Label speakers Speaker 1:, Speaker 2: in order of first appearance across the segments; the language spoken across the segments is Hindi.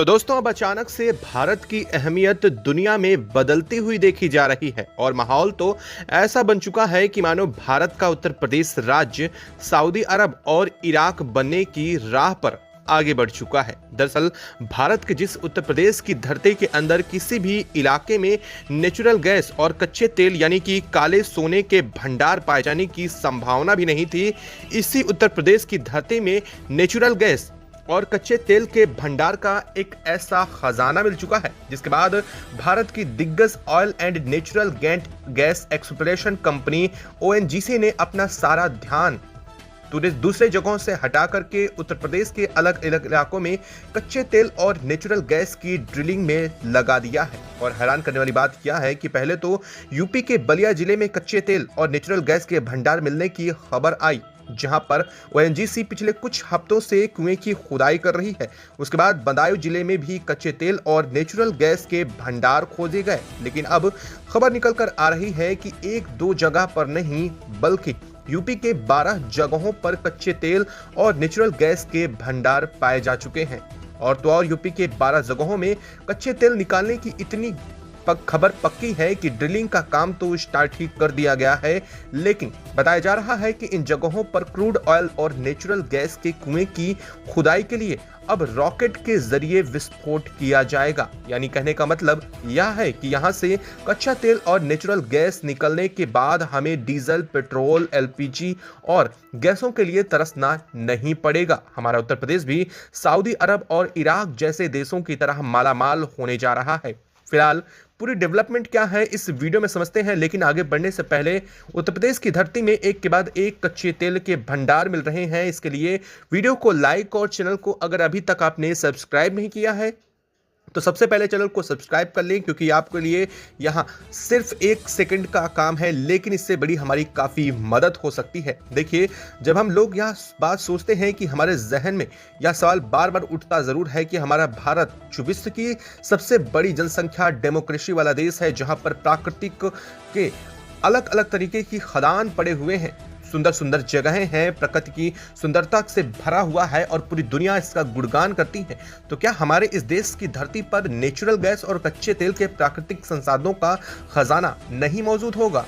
Speaker 1: तो दोस्तों अब अचानक से भारत की अहमियत दुनिया में बदलती हुई देखी जा रही है और माहौल तो ऐसा बन चुका है कि मानो भारत का उत्तर प्रदेश राज्य सऊदी अरब और इराक बनने की राह पर आगे बढ़ चुका है। दरअसल भारत के जिस उत्तर प्रदेश की धरती के अंदर किसी भी इलाके में नेचुरल गैस और कच्चे तेल यानी कि काले सोने के भंडार पाए जाने की संभावना भी नहीं थी, इसी उत्तर प्रदेश की धरती में नेचुरल गैस और कच्चे तेल के भंडार का एक ऐसा खजाना मिल चुका है जिसके बाद भारत की दिग्गज oil and natural gas exploration company ONGC ने अपना सारा ध्यान दूसरे जगहों से हटा करके उत्तर प्रदेश के अलग अलग इलाकों में कच्चे तेल और नेचुरल गैस की ड्रिलिंग में लगा दिया है। और हैरान करने वाली बात यह है कि पहले तो यूपी के बलिया जिले में कच्चे तेल और नेचुरल गैस के भंडार मिलने की खबर आई, जहां पर ओएनजीसी पिछले कुछ हफ्तों से कुएं की खुदाई कर रही है। उसके बाद बदायूं जिले में भी कच्चे तेल और नेचुरल गैस के भंडार खोजे गए, लेकिन अब खबर निकल कर आ रही है कि एक दो जगह पर नहीं बल्कि यूपी के 12 जगहों पर कच्चे तेल और नेचुरल गैस के भंडार पाए जा चुके हैं। और यूपी के 12 जगहों में कच्चे तेल निकालने की इतनी खबर पक्की है कि ड्रिलिंग का काम तो स्टार्ट ही कर दिया गया है, लेकिन बताया जा रहा है कि इन जगहों पर क्रूड ऑयल और नेचुरल गैस के कुएं की खुदाई के लिए अब रॉकेट के जरिए विस्फोट किया जाएगा। यानी कहने का मतलब यह है कि यहां से कच्चा तेल और नेचुरल गैस निकलने के बाद हमें डीजल, पेट्रोल, एलपीजी और गैसों के लिए तरसना नहीं पड़ेगा। हमारा उत्तर प्रदेश भी सऊदी अरब और इराक जैसे देशों की तरह मालामाल होने जा रहा है। फिलहाल पूरी डेवलपमेंट क्या है इस वीडियो में समझते हैं, लेकिन आगे बढ़ने से पहले उत्तर प्रदेश की धरती में एक के बाद एक कच्चे तेल के भंडार मिल रहे हैं। इसके लिए वीडियो को लाइक और चैनल को अगर अभी तक आपने सब्सक्राइब नहीं किया है तो सबसे पहले चैनल को सब्सक्राइब कर लें, क्योंकि आपके लिए यहाँ सिर्फ 1 सेकंड का काम है, लेकिन इससे बड़ी हमारी काफ़ी मदद हो सकती है। देखिए, जब हम लोग यह बात सोचते हैं कि हमारे जहन में यह सवाल बार बार उठता ज़रूर है कि हमारा भारत जो विश्व की सबसे बड़ी जनसंख्या डेमोक्रेसी वाला देश है, जहाँ पर प्राकृतिक के अलग अलग तरीके की खदान पड़े हुए हैं, सुंदर सुंदर जगहें हैं, प्रकृति की सुंदरता से भरा हुआ है और पूरी दुनिया इसका गुणगान करती है, तो क्या हमारे इस देश की धरती पर नेचुरल गैस और कच्चे तेल के प्राकृतिक संसाधनों का खजाना नहीं मौजूद होगा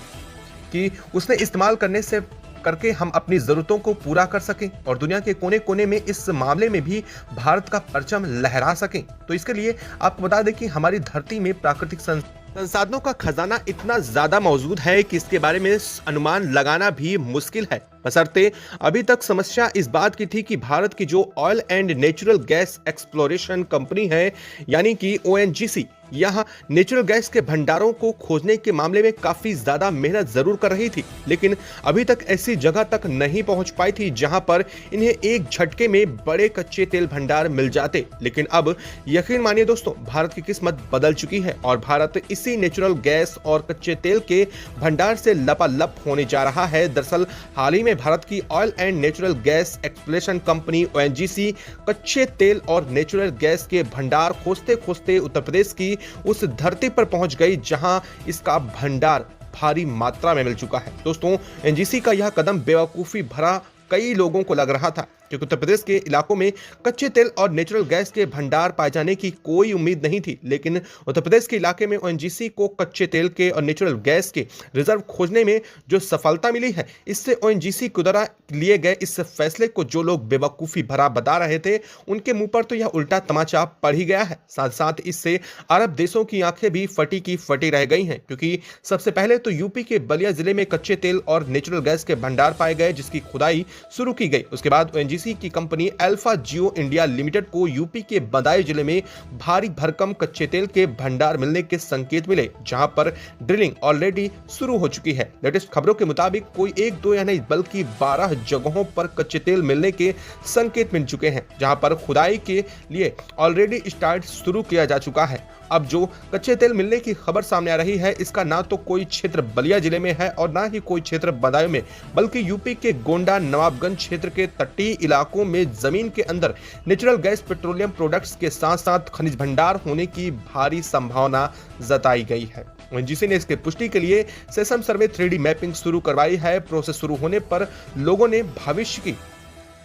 Speaker 1: कि उसने इस्तेमाल करके हम अपनी जरूरतों को पूरा कर सकें और दुनिया के कोने कोने में इस मामले में भी भारत का परचम लहरा सकें? तो इसके लिए आपको बता दें कि हमारी धरती में प्राकृतिक संसाधनों का खजाना इतना ज्यादा मौजूद है कि इसके बारे में अनुमान लगाना भी मुश्किल है। बशर्ते अभी तक समस्या इस बात की थी कि भारत की जो oil and natural gas exploration company है यानी कि ओएनजीसी, यहाँ नेचुरल गैस के भंडारों को खोजने के मामले में काफी ज्यादा मेहनत जरूर कर रही थी, लेकिन अभी तक ऐसी जगह तक नहीं पहुंच पाई थी जहां पर इन्हें एक झटके में बड़े कच्चे तेल भंडार मिल जाते। लेकिन अब यकीन मानिए दोस्तों, भारत की किस्मत बदल चुकी है और भारत इसी नेचुरल गैस और कच्चे तेल के भंडार से लपालप होने जा रहा है। दरअसल हाल ही में भारत की oil and natural gas exploration company ONGC कच्चे तेल और नेचुरल गैस के भंडार खोजते खोजते उत्तर प्रदेश की उस धरती पर पहुंच गई जहां इसका भंडार भारी मात्रा में मिल चुका है। दोस्तों, एनजीसी का यह कदम बेवकूफी भरा कई लोगों को लग रहा था, क्योंकि उत्तर प्रदेश के इलाकों में कच्चे तेल और नेचुरल गैस के भंडार पाए जाने की कोई उम्मीद नहीं थी, लेकिन उत्तर प्रदेश के इलाके में ओएनजीसी को कच्चे तेल के और नेचुरल गैस के रिजर्व खोजने में जो सफलता मिली है, इससे ओएनजीसी के द्वारा लिए गए इस फैसले को जो लोग बेवकूफ़ी भरा बता रहे थे, उनके मुंह पर तो यह उल्टा तमाचा पड़ ही गया है। साथ साथ इससे अरब देशों की आंखें भी फटी की फटी रह गई हैं, क्योंकि सबसे पहले तो यूपी के बलिया जिले में कच्चे तेल और नेचुरल गैस के भंडार पाए गए, जिसकी खुदाई शुरू की गई। उसके बाद ओएनजीसी की कंपनी अल्फा जियो इंडिया लिमिटेड को यूपी के बदायूं जिले में भारी भरकम कच्चे तेल के भंडार मिलने के संकेत मिले, जहां पर ड्रिलिंग ऑलरेडी शुरू हो चुकी है। लेटेस्ट खबरों के मुताबिक कोई एक दो या नहीं बल्कि 12 जगहों पर कच्चे तेल मिलने के संकेत मिल चुके हैं, जहां पर खुदाई के लिए ऑलरेडी स्टार्ट शुरू किया जा चुका है। अब जो कच्चे तेल मिलने की खबर सामने आ रही है, इसका ना तो कोई क्षेत्र बलिया जिले में है और ना ही कोई क्षेत्र बदायूं में, बल्कि यूपी के गोंडा नवाबगंज क्षेत्र के तटीय इलाकों में जमीन के अंदर नेचुरल गैस पेट्रोलियम प्रोडक्ट्स के साथ साथ खनिज भंडार होने की भारी संभावना जताई गई है। ओएनजीसी ने इसके पुष्टि के लिए सेसम सर्वे 3D मैपिंग शुरू करवाई है। प्रोसेस शुरू होने पर लोगों ने भविष्य की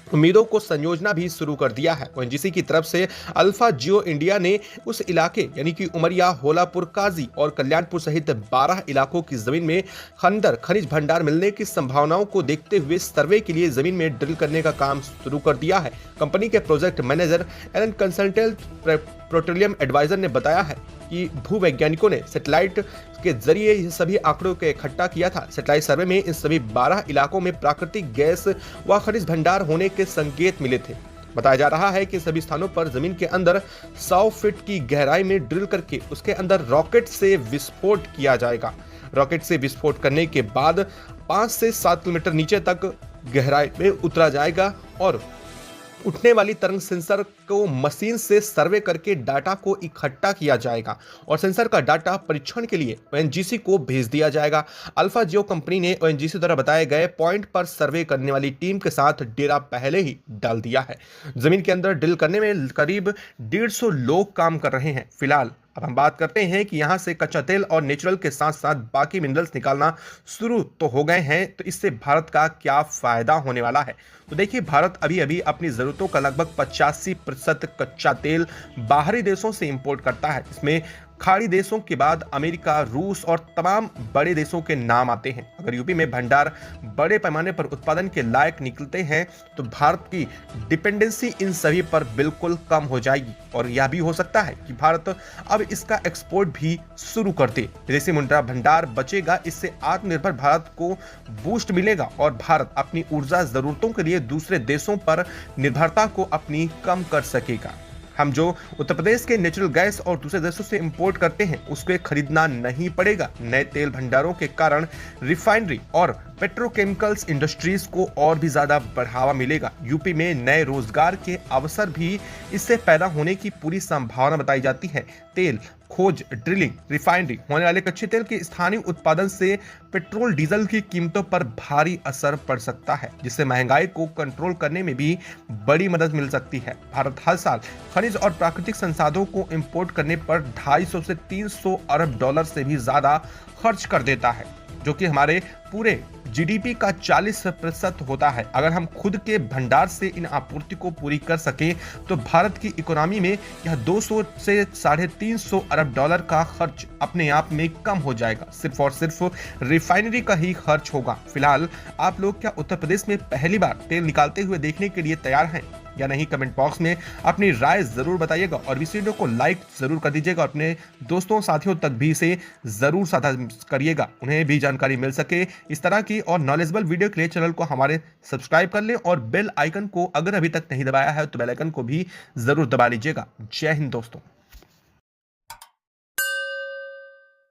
Speaker 1: उम्मीदों को संयोजना भी शुरू कर दिया है। ओएनजीसी की तरफ से अल्फा जियो इंडिया ने उस इलाके यानी कि उमरिया, होलापुर, काजी और कल्याणपुर सहित 12 इलाकों की जमीन में खंडर खनिज भंडार मिलने की संभावनाओं को देखते हुए सर्वे के लिए जमीन में ड्रिल करने का काम शुरू कर दिया है। कंपनी के project manager and consultant petroleum adviser ने बताया है कि भूवैज्ञानिकों ने सैटेलाइट के जरिए ये सभी आंकड़ों को इकट्ठा किया था। सैटेलाइट सर्वे में इन सभी 12 इलाकों में प्राकृतिक गैस व खनिज भंडार होने के संकेत मिले थे। बताया जा रहा है कि सभी स्थानों पर जमीन के अंदर 100 फीट की गहराई में ड्रिल करके उसके अंदर रॉकेट से विस्फोट किया जाएगा। रॉकेट से विस्फोट करने के बाद 5 से 7 किलोमीटर नीचे तक गहराई में उतरा जाएगा और उठने वाली तरंग सेंसर को मशीन से सर्वे करके डाटा को इकट्ठा किया जाएगा और सेंसर का डाटा परीक्षण के लिए ओएनजीसी को भेज दिया जाएगा। अल्फा जियो कंपनी ने ओएनजीसी द्वारा बताए गए पॉइंट पर सर्वे करने वाली टीम के साथ डेरा पहले ही डाल दिया है। जमीन के अंदर ड्रिल करने में करीब 150 लोग काम कर रहे हैं। फिलहाल अब हम बात करते हैं कि यहाँ से कच्चा तेल और नेचुरल के साथ साथ बाकी मिनरल्स निकालना शुरू तो हो गए हैं, तो इससे भारत का क्या फायदा होने वाला है। तो देखिए, भारत अभी अभी अपनी ज़रूरतों का लगभग 85% कच्चा तेल बाहरी देशों से इंपोर्ट करता है। इसमें खाड़ी देशों के बाद अमेरिका, रूस और तमाम बड़े देशों के नाम आते हैं। अगर यूपी में भंडार बड़े पैमाने पर उत्पादन के लायक निकलते हैं तो भारत की डिपेंडेंसी इन सभी पर बिल्कुल कम हो जाएगी और यह भी हो सकता है कि भारत अब इसका एक्सपोर्ट भी शुरू कर दे। विदेशी मुद्रा भंडार बचेगा, इससे आत्मनिर्भर भारत को बूस्ट मिलेगा और भारत अपनी ऊर्जा जरूरतों के लिए दूसरे देशों पर निर्भरता को अपनी कम कर सकेगा। हम जो उत्तर प्रदेश के नेचुरल गैस और दूसरे देशों से इंपोर्ट करते हैं उसको खरीदना नहीं पड़ेगा। नए तेल भंडारों के कारण रिफाइनरी और पेट्रोकेमिकल्स इंडस्ट्रीज को और भी ज्यादा बढ़ावा मिलेगा। यूपी में नए रोजगार के अवसर भी इससे पैदा होने की पूरी संभावना बताई जाती है। तेल खोज, ड्रिलिंग, रिफाइनरी होने वाले कच्चे तेल के स्थानीय उत्पादन से पेट्रोल डीजल की कीमतों पर भारी असर पड़ सकता है, जिससे महंगाई को कंट्रोल करने में भी बड़ी मदद मिल सकती है। भारत हर साल खनिज और प्राकृतिक संसाधनों को इंपोर्ट करने पर 250 से 300 अरब डॉलर से भी ज्यादा खर्च कर देता है, जो कि हमारे पूरे जीडीपी का 40% होता है। अगर हम खुद के भंडार से इन आपूर्ति को पूरी कर सकें तो भारत की इकोनॉमी में यह 200 से 350 अरब डॉलर का खर्च अपने आप में कम हो जाएगा। सिर्फ और सिर्फ रिफाइनरी का ही खर्च होगा। फिलहाल आप लोग क्या उत्तर प्रदेश में पहली बार तेल निकालते हुए देखने के लिए तैयार हैं या नहीं? कमेंट बॉक्स में अपनी राय जरूर बताइएगा और इस वीडियो को लाइक जरूर कर दीजिएगा। अपने दोस्तों साथियों तक भी इसे जरूर साझा करिएगा, उन्हें भी जानकारी मिल सके। इस तरह की और नॉलेजेबल वीडियो के लिए चैनल को हमारे सब्सक्राइब कर लें और बेल आइकन को अगर अभी तक नहीं दबाया है तो बेल आइकन को भी जरूर दबा लीजिएगा। जय हिंद दोस्तों।